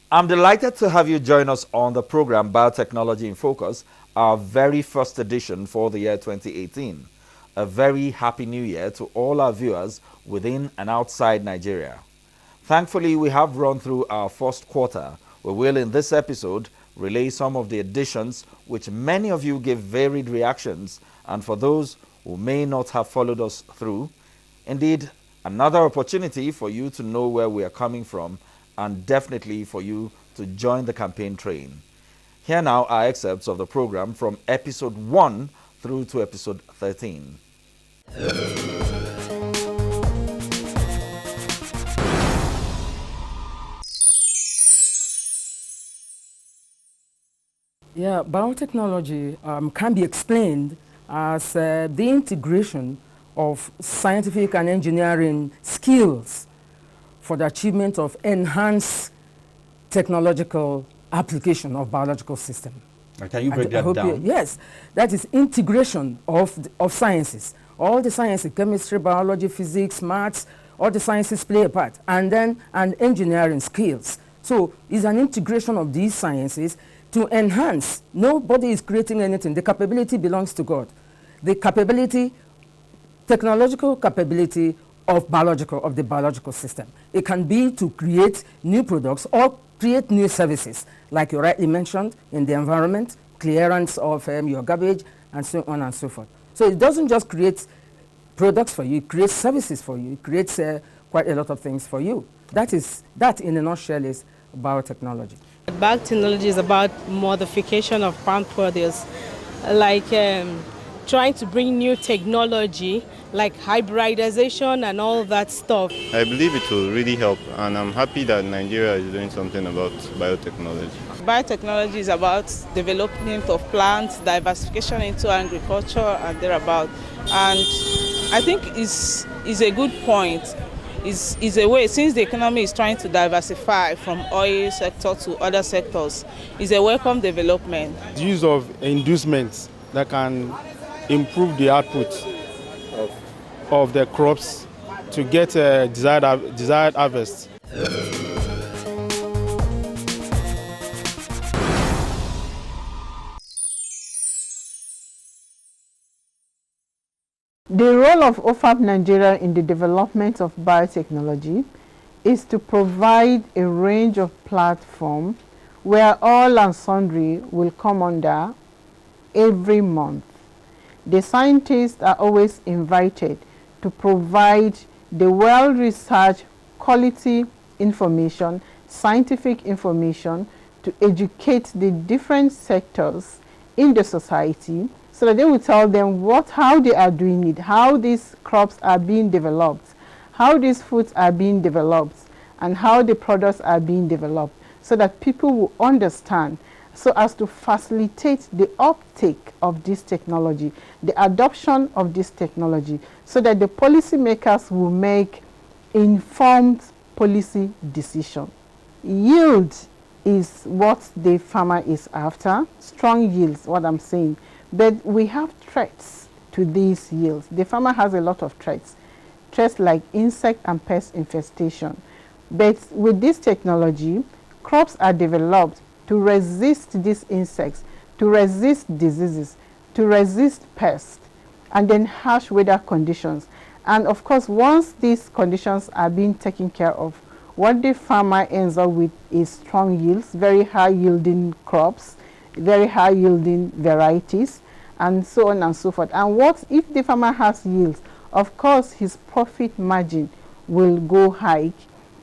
I'm delighted to have you join us on the program Biotechnology in Focus, our very first edition for the year 2018. A very happy new year to all our viewers within and outside Nigeria. Thankfully, we have run through our first quarter. We will in this episode relay some of the editions which many of you give varied reactions, and for those who may not have followed us through, indeed another opportunity for you to know where we are coming from and definitely for you to join the campaign train. Here now are excerpts of the program from episode 1 through to episode 13. Yeah, biotechnology can be explained as the integration of scientific and engineering skills for the achievement of enhanced technological application of biological system. Can you break that down? Yes, that is integration of sciences. All the sciences, chemistry, biology, physics, maths, all the sciences play a part. And then engineering skills. So it's an integration of these sciences to enhance. Nobody is creating anything. The capability belongs to God. The capability, technological capability of the biological system. It can be to create new products or create new services, like you rightly mentioned, in the environment, clearance of your garbage, and so on and so forth. So it doesn't just create products for you, it creates services for you, it creates quite a lot of things for you. That in a nutshell is biotechnology. Biotechnology is about modification of plant produce, like trying to bring new technology like hybridization and all that stuff. I believe it will really help, and I'm happy that Nigeria is doing something about biotechnology. Biotechnology is about development of plants, diversification into agriculture and thereabout. And I think it's a good point. Is a way, since the economy is trying to diversify from oil sector to other sectors, is a welcome development. The use of inducements that can improve the output of the crops to get a desired harvest. The role of OFAP Nigeria in the development of biotechnology is to provide a range of platforms where all and sundry will come under every month. The scientists are always invited to provide the well-researched quality information, scientific information, to educate the different sectors in the society, so that they will tell them how they are doing it, how these crops are being developed, how these foods are being developed, and how the products are being developed, so that people will understand, so as to facilitate the uptake of this technology, the adoption of this technology, so that the policymakers will make informed policy decision. Yield is what the farmer is after, strong yields, what I'm saying. But we have threats to these yields. The farmer has a lot of threats like insect and pest infestation. But with this technology, crops are developed to resist these insects, to resist diseases, to resist pests, and then harsh weather conditions. And of course, once these conditions are being taken care of, what the farmer ends up with is strong yields, very high yielding crops, very high yielding varieties, and so on and so forth. And what if the farmer has yields of course his profit margin will go high.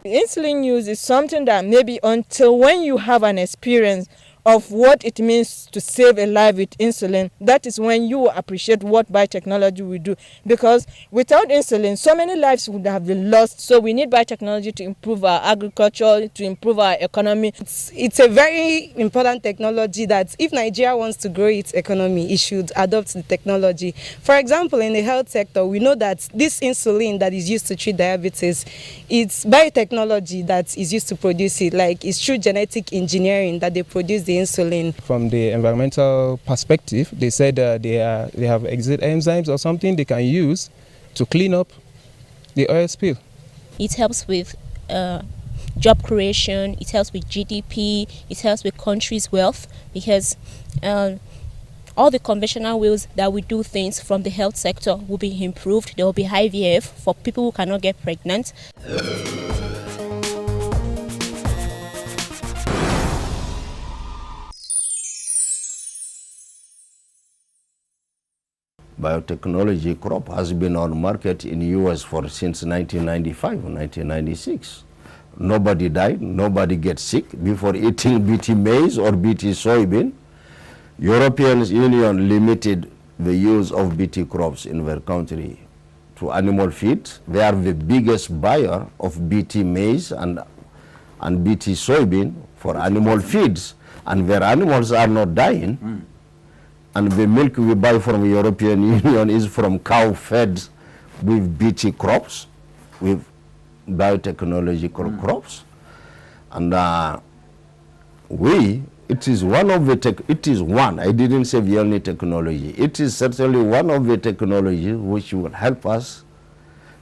Insulin use is something that maybe until when you have an experience of what it means to save a life with insulin, that is when you will appreciate what biotechnology will do. Because without insulin, so many lives would have been lost. So we need biotechnology to improve our agriculture, to improve our economy. It's a very important technology that if Nigeria wants to grow its economy, it should adopt the technology. For example, in the health sector, we know that this insulin that is used to treat diabetes, it's biotechnology that is used to produce it. Like it's through genetic engineering that they produce the insulin. From the environmental perspective, they said they have exit enzymes or something they can use to clean up the oil spill. It helps with job creation, it helps with GDP, it helps with countries' wealth, because all the conventional ways that we do things from the health sector will be improved. There will be IVF for people who cannot get pregnant. Biotechnology crop has been on market in US since 1995 or 1996. Nobody died, nobody gets sick before eating BT maize or BT soybean. European Union limited the use of BT crops in their country to animal feed. They are the biggest buyer of BT maize and BT soybean for animal feeds, and their animals are not dying. And the milk we buy from the European Union is from cow fed with BT crops, with biotechnological crops. And it is one of the I didn't say the only technology. It is certainly one of the technologies which will help us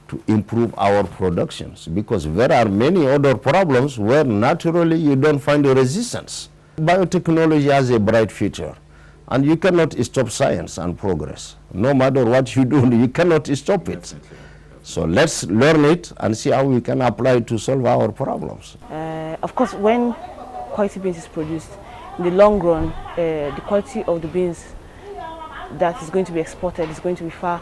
to improve our productions, because there are many other problems where naturally you don't find a resistance. Biotechnology has a bright future. And you cannot stop science and progress. No matter what you do, you cannot stop it. So let's learn it and see how we can apply it to solve our problems. Of course, when quality beans is produced, in the long run, the quality of the beans that is going to be exported is going to be far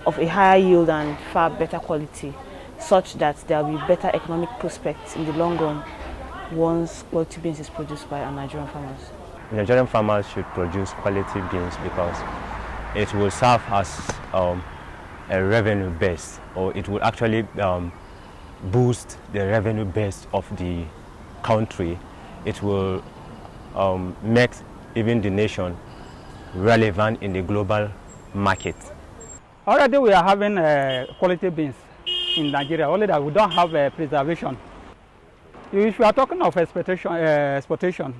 of a higher yield and far better quality, such that there will be better economic prospects in the long run once quality beans is produced by our Nigerian farmers. Nigerian farmers should produce quality beans because it will serve as a revenue base, or it will actually boost the revenue base of the country. It will make even the nation relevant in the global market. Already we are having quality beans in Nigeria, only that we don't have preservation. If we are talking of exportation,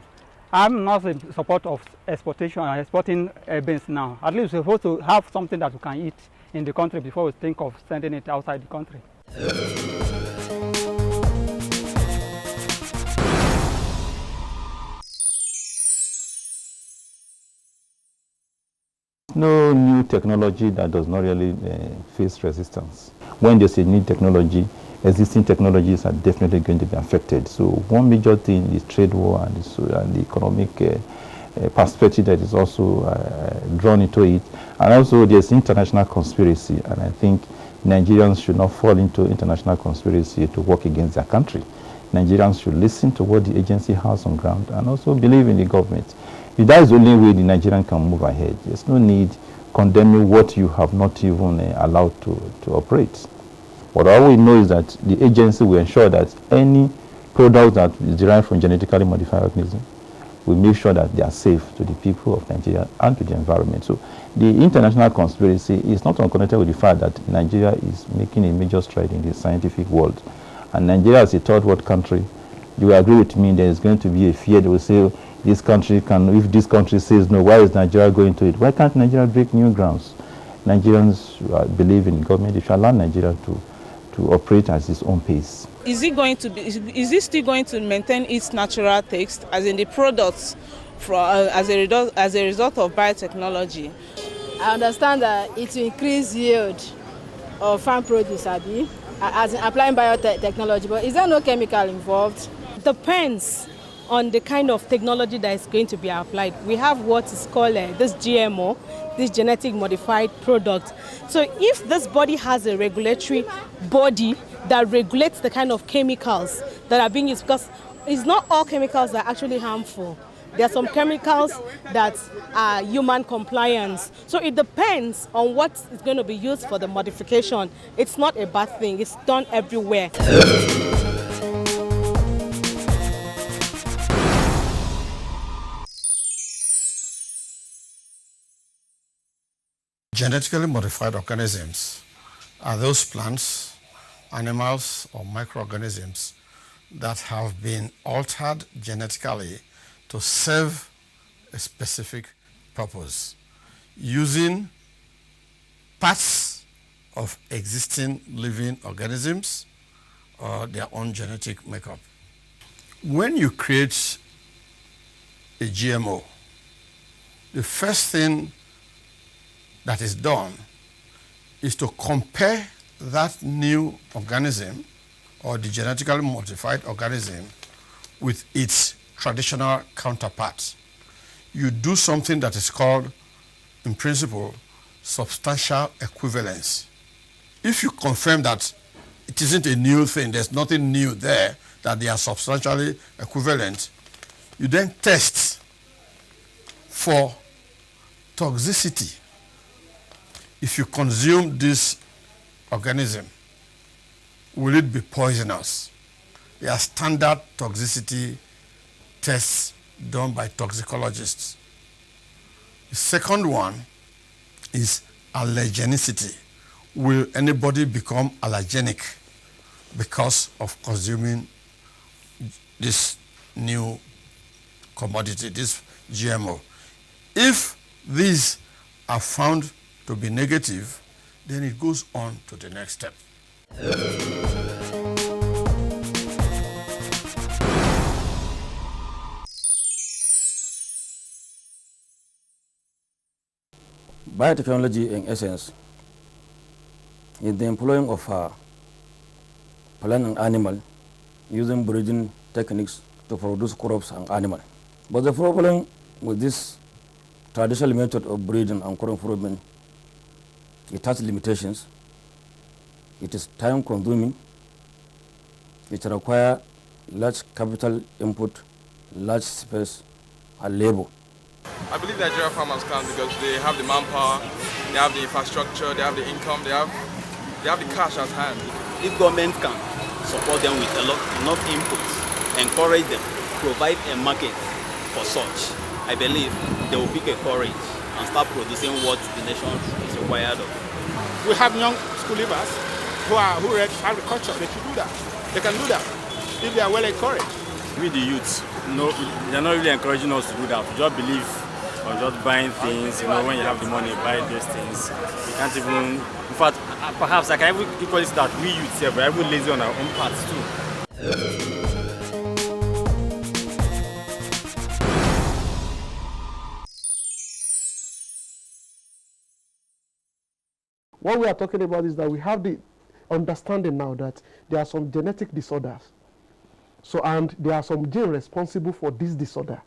I'm not in support of exporting beans now. At least we're supposed to have something that we can eat in the country before we think of sending it outside the country. No new technology that does not really face resistance. When there's a new technology, existing technologies are definitely going to be affected. So one major thing is trade war and the economic perspective that is also drawn into it. And also there's international conspiracy, and I think Nigerians should not fall into international conspiracy to work against their country. Nigerians should listen to what the agency has on ground and also believe in the government. If that is the only way the Nigerian can move ahead, there's no need condemning what you have not even allowed to operate. But all we know is that the agency will ensure that any product that is derived from genetically modified organisms will make sure that they are safe to the people of Nigeria and to the environment. So the international conspiracy is not unconnected with the fact that Nigeria is making a major stride in the scientific world. And Nigeria is a third world country. You will agree with me there is going to be a fear. They will say, this country can, if this country says no, why is Nigeria going to it? Why can't Nigeria break new grounds? Nigerians believe in government. They should allow Nigeria to operate at its own pace. Is it still going to maintain its natural taste, as in the products as a result of biotechnology? I understand that it will increase yield of farm produce, as in applying biotechnology, but is there no chemical involved? Depends on the kind of technology that is going to be applied. We have what is called this GMO, this genetic modified product. So if this body has a regulatory body that regulates the kind of chemicals that are being used, because it's not all chemicals that are actually harmful. There are some chemicals that are human compliance. So it depends on what is going to be used for the modification. It's not a bad thing. It's done everywhere. Genetically modified organisms are those plants, animals, or microorganisms that have been altered genetically to serve a specific purpose using parts of existing living organisms or their own genetic makeup. When you create a GMO, the first thing that is done is to compare that new organism or the genetically modified organism with its traditional counterpart. You do something that is called, in principle, substantial equivalence. If you confirm that it isn't a new thing, there's nothing new there, that they are substantially equivalent, you then test for toxicity. If you consume this organism, will it be poisonous? There are standard toxicity tests done by toxicologists. The second one is allergenicity. Will anybody become allergenic because of consuming this new commodity, this GMO? If these are found to be negative, then it goes on to the next step. Biotechnology, in essence, is the employing of plant and animal using breeding techniques to produce crops and animal. But the problem with this traditional method of breeding and crop improvement, it has limitations. It is time consuming. It requires large capital input, large space, and labor. I believe Nigerian farmers can because they have the manpower, they have the infrastructure, they have the income, they have the cash at hand. If government can support them with enough inputs, encourage them, provide a market for such, I believe they will pick a courage and start producing what the nation is required of. We have young school leavers who read agriculture. They should do that. They can do that if they are well encouraged. We the youths, they're not really encouraging us to do that. We just believe on just buying things. When you have the money, buy those things. You can't even. In fact, perhaps I can even equally say that we youths here, we're even lazy on our own parts too. What we are talking about is that we have the understanding now that there are some genetic disorders. So, and there are some genes responsible for this disorder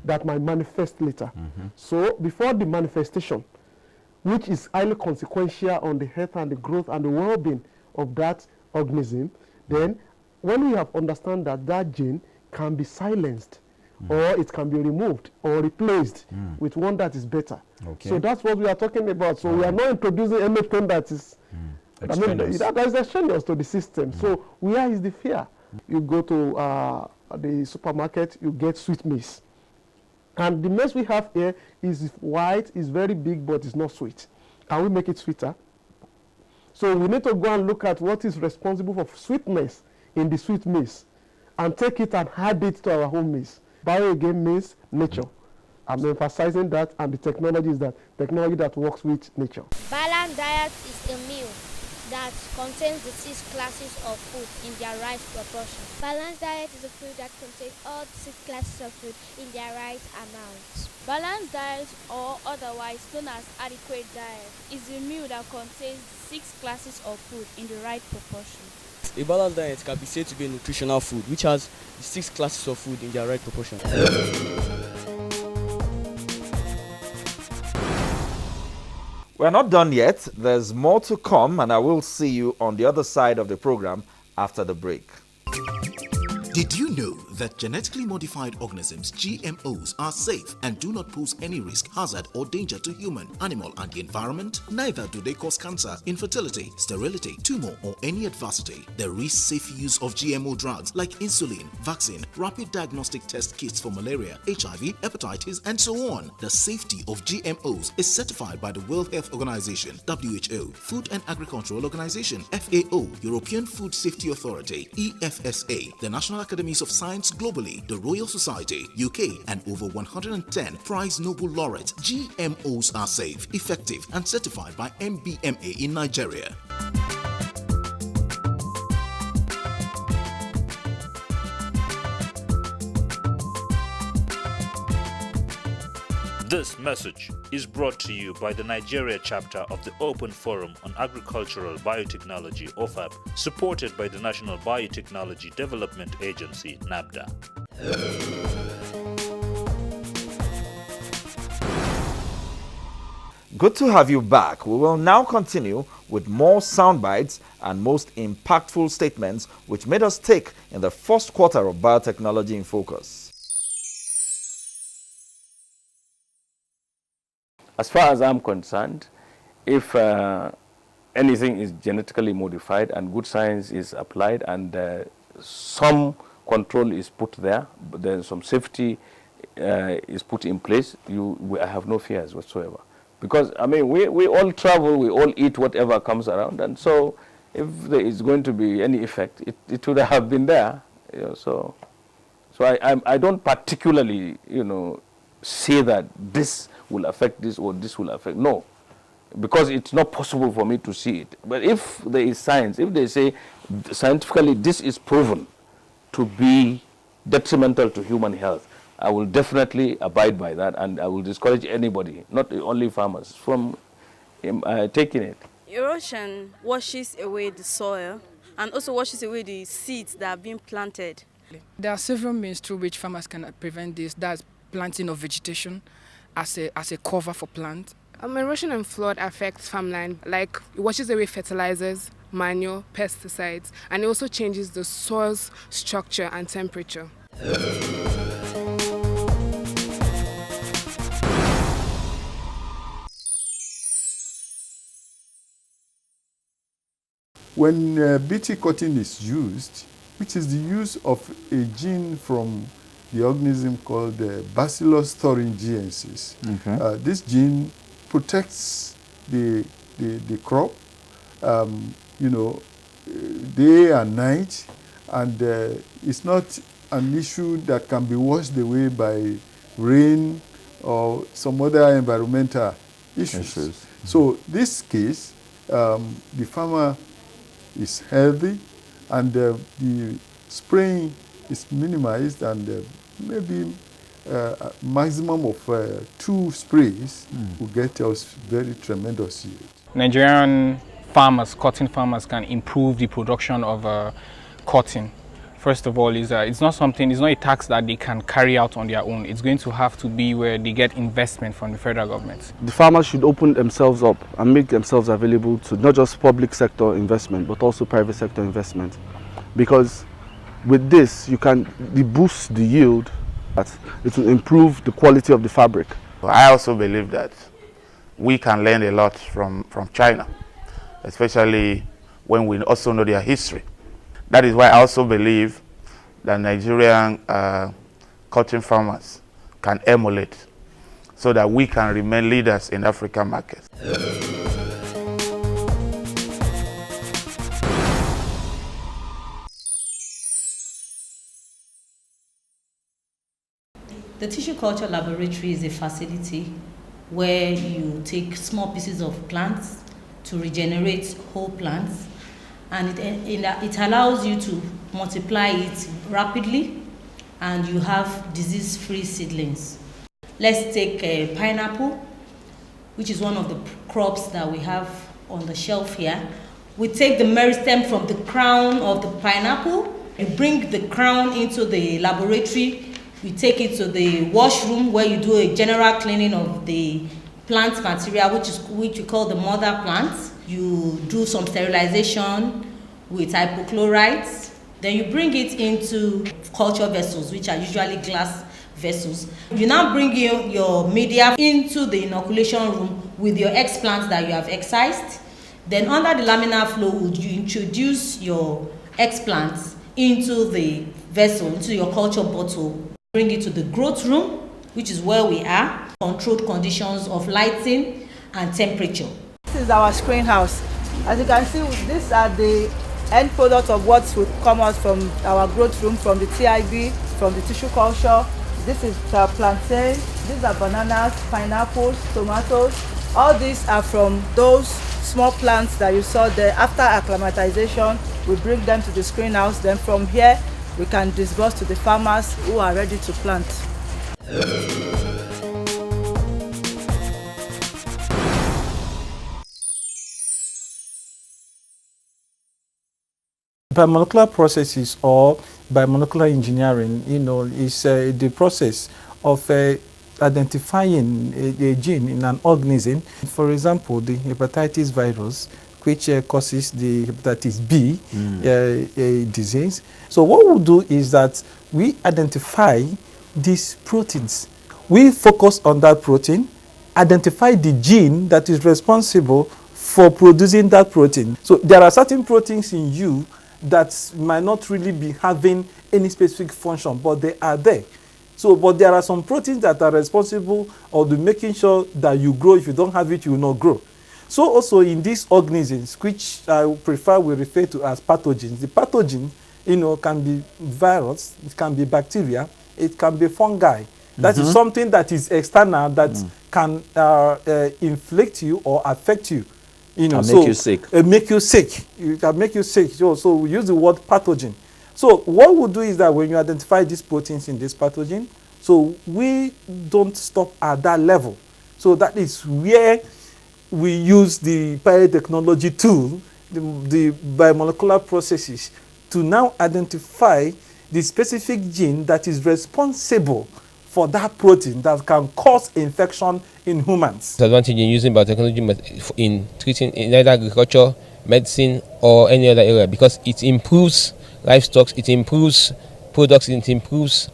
that might manifest later. So, before the manifestation, which is highly consequential on the health and the growth and the well-being of that organism, then when we have understand that that gene can be silenced or it can be removed or replaced with one that is better. Okay. So that's what we are talking about. So we are not introducing anything that is that is extraneous to the system. So where is the fear? You go to the supermarket, you get sweet maize. And the maize we have here is white, is very big, but it's not sweet. Can we make it sweeter? So we need to go and look at what is responsible for sweetness in the sweet maize and take it and add it to our home maize. Bio again means nature. I'm emphasizing that, and the technology is that technology that works with nature. Balanced diet is a meal that contains the 6 classes of food in their right proportion. Balanced diet is a food that contains all the 6 classes of food in their right amount. Balanced diet, or otherwise known as adequate diet, is a meal that contains 6 classes of food in the right proportion. A balanced diet can be said to be a nutritional food which has the 6 classes of food in their right proportion. We're not done yet. There's more to come, and I will see you on the other side of the program after the break. Did you know that genetically modified organisms, GMOs, are safe and do not pose any risk, hazard, or danger to human, animal, and the environment? Neither do they cause cancer, infertility, sterility, tumor, or any adversity. There is safe use of GMO drugs like insulin, vaccine, rapid diagnostic test kits for malaria, HIV, hepatitis, and so on. The safety of GMOs is certified by the World Health Organization, WHO, Food and Agricultural Organization, FAO, European Food Safety Authority, EFSA, the National Academies of Science globally, the Royal Society, UK, and over 110 prize Nobel laureates. GMOs are safe, effective, and certified by MBMA in Nigeria. This message is brought to you by the Nigeria chapter of the Open Forum on Agricultural Biotechnology (OFAB), supported by the National Biotechnology Development Agency (NABDA). Good to have you back. We will now continue with more sound bites and most impactful statements which made us tick in the first quarter of Biotechnology in Focus. As far as I'm concerned, if anything is genetically modified and good science is applied and some control is put there, but then some safety is put in place, I have no fears whatsoever. Because, I mean, we all travel, we all eat whatever comes around, and so if there is going to be any effect, it would have been there. You know, so I don't particularly, say that this will affect this or this will affect. No, because it's not possible for me to see it. But if there is science, if they say scientifically this is proven to be detrimental to human health, I will definitely abide by that, and I will discourage anybody, not only farmers, from taking it. Erosion washes away the soil and also washes away the seeds that are being planted. There are several means through which farmers can prevent this. That's planting of vegetation as a cover for plants. Erosion and flood affects farmland, like it washes away fertilizers, manure, pesticides, and it also changes the soil's structure and temperature. When Bt cotton is used, which is the use of a gene from the organism called Bacillus thuringiensis. Okay. This gene protects the crop, day and night, and it's not an issue that can be washed away by rain or some other environmental issues. So this case, the farmer is healthy, and the spraying is minimized, and maybe a maximum of 2 sprays will get us very tremendous yield. Nigerian farmers, cotton farmers, can improve the production of cotton. First of all, it's not a tax that they can carry out on their own. It's going to have to be where they get investment from the federal government. The farmers should open themselves up and make themselves available to not just public sector investment, but also private sector investment. Because with this, you can boost the yield. It will improve the quality of the fabric. I also believe that we can learn a lot from China, especially when we also know their history. That is why I also believe that Nigerian cotton farmers can emulate so that we can remain leaders in African markets. The tissue culture laboratory is a facility where you take small pieces of plants to regenerate whole plants, and it allows you to multiply it rapidly, and you have disease-free seedlings. Let's take a pineapple, which is one of the crops that we have on the shelf here. We take the meristem from the crown of the pineapple. You bring the crown into the laboratory. You take it to the washroom where you do a general cleaning of the plant material, which you call the mother plant. You do some sterilization with hypochlorites. Then you bring it into culture vessels, which are usually glass vessels. You now bring in your media into the inoculation room with your explants that you have excised. Then under the laminar flow hood, you introduce your explants into the vessel, into your culture bottle. Bring it to the growth room, which is where we are, controlled conditions of lighting and temperature. This is our screen house. As you can see, these are the end product of what would come out from our growth room, from the TIB, from the tissue culture. This is plantain, these are bananas, pineapples, tomatoes. All these are from those small plants that you saw there. After acclimatization, we bring them to the screen house. Then from here, we can disburse to the farmers who are ready to plant. Biomolecular processes or biomolecular engineering, is the process of identifying a gene in an organism. For example, the hepatitis virus, which causes the hepatitis B disease. So what we do is that we identify these proteins. We focus on that protein, identify the gene that is responsible for producing that protein. So there are certain proteins in you that might not really be having any specific function, but they are there. So, but there are some proteins that are responsible or the making sure that you grow. If you don't have it, you will not grow. So also in these organisms, which I we refer to as pathogens. The pathogen, can be virus, it can be bacteria, it can be fungi. That is something that is external that can inflict you or affect you. Make you sick. Make you sick. It can make you sick. So we use the word pathogen. So what we do is that when you identify these proteins in this pathogen, so we don't stop at that level. So that is where we use the biotechnology tool, the biomolecular processes, to now identify the specific gene that is responsible for that protein that can cause infection in humans. Advantage in using biotechnology in treating in either agriculture, medicine, or any other area, because it improves livestock, it improves products, it improves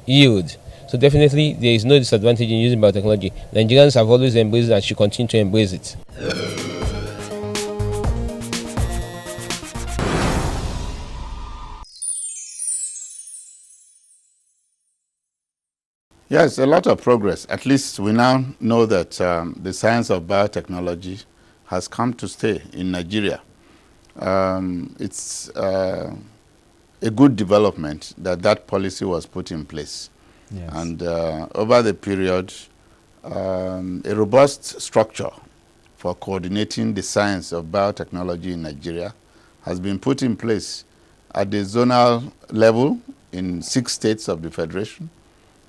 yield. So definitely there is no disadvantage in using biotechnology. Nigerians have always embraced it and should continue to embrace it. Yes, a lot of progress. At least we now know that the science of biotechnology has come to stay in Nigeria. It's a good development that policy was put in place. Yes. And over the period, a robust structure for coordinating the science of biotechnology in Nigeria has been put in place at the zonal level in 6 states of the Federation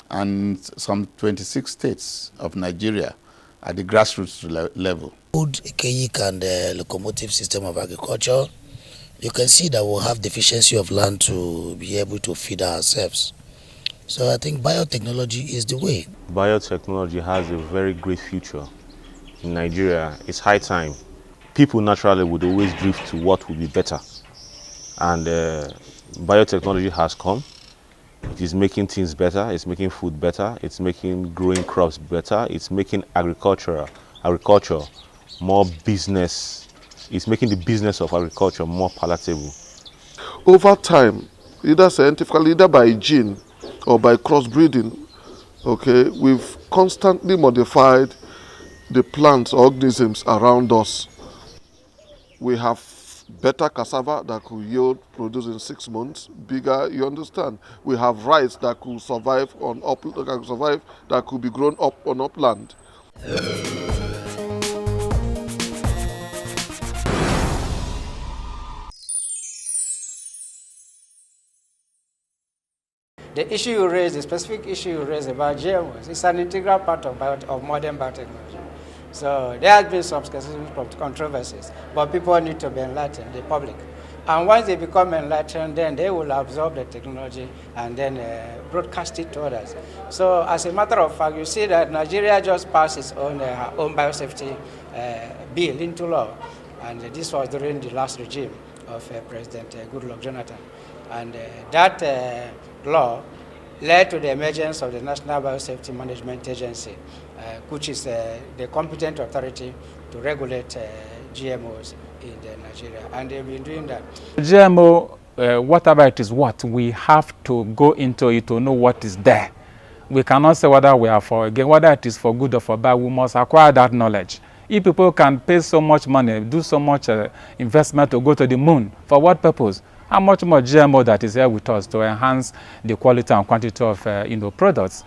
and some 26 states of Nigeria at the grassroots level. Good archaic and locomotive system of agriculture, you can see that we'll have deficiency of land to be able to feed ourselves. So I think biotechnology is the way. Biotechnology has a very great future in Nigeria. It's high time. People naturally would always drift to what would be better. And biotechnology has come. It is making things better, it's making food better, it's making growing crops better, it's making agriculture more business, it's making the business of agriculture more palatable. Over time, either scientifically, either by gene or by crossbreeding, okay, we've constantly modified the plants, organisms around us. We have better cassava that could produce in 6 months, bigger, you understand. We have rice that could survive on that could be grown up on upland. The issue you raised, the specific issue you raised about GMOs, is an integral part of modern biotechnology. So there has been some controversies, but people need to be enlightened, the public. And once they become enlightened, then they will absorb the technology and then broadcast it to others. So as a matter of fact, you see that Nigeria just passed its own biosafety bill into law. And this was during the last regime of President Goodluck Jonathan. And that law led to the emergence of the National Biosafety Management Agency, which is the competent authority to regulate GMOs in Nigeria, and they've been doing that. GMO, whatever it is what, we have to go into it to know what is there. We cannot say whether we are for, again, whether it is for good or for bad, we must acquire that knowledge. If people can pay so much money, do so much investment to go to the moon, for what purpose? How much more GMO that is here with us to enhance the quality and quantity of products.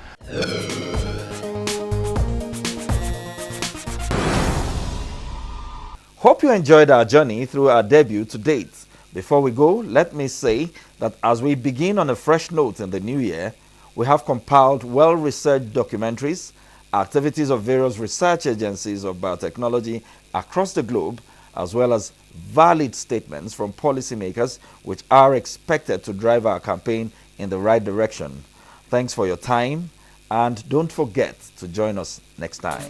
Hope you enjoyed our journey through our debut to date. Before we go, let me say that as we begin on a fresh note in the new year, we have compiled well-researched documentaries, activities of various research agencies of biotechnology across the globe, as well as valid statements from policymakers which are expected to drive our campaign in the right direction. Thanks for your time, and don't forget to join us next time.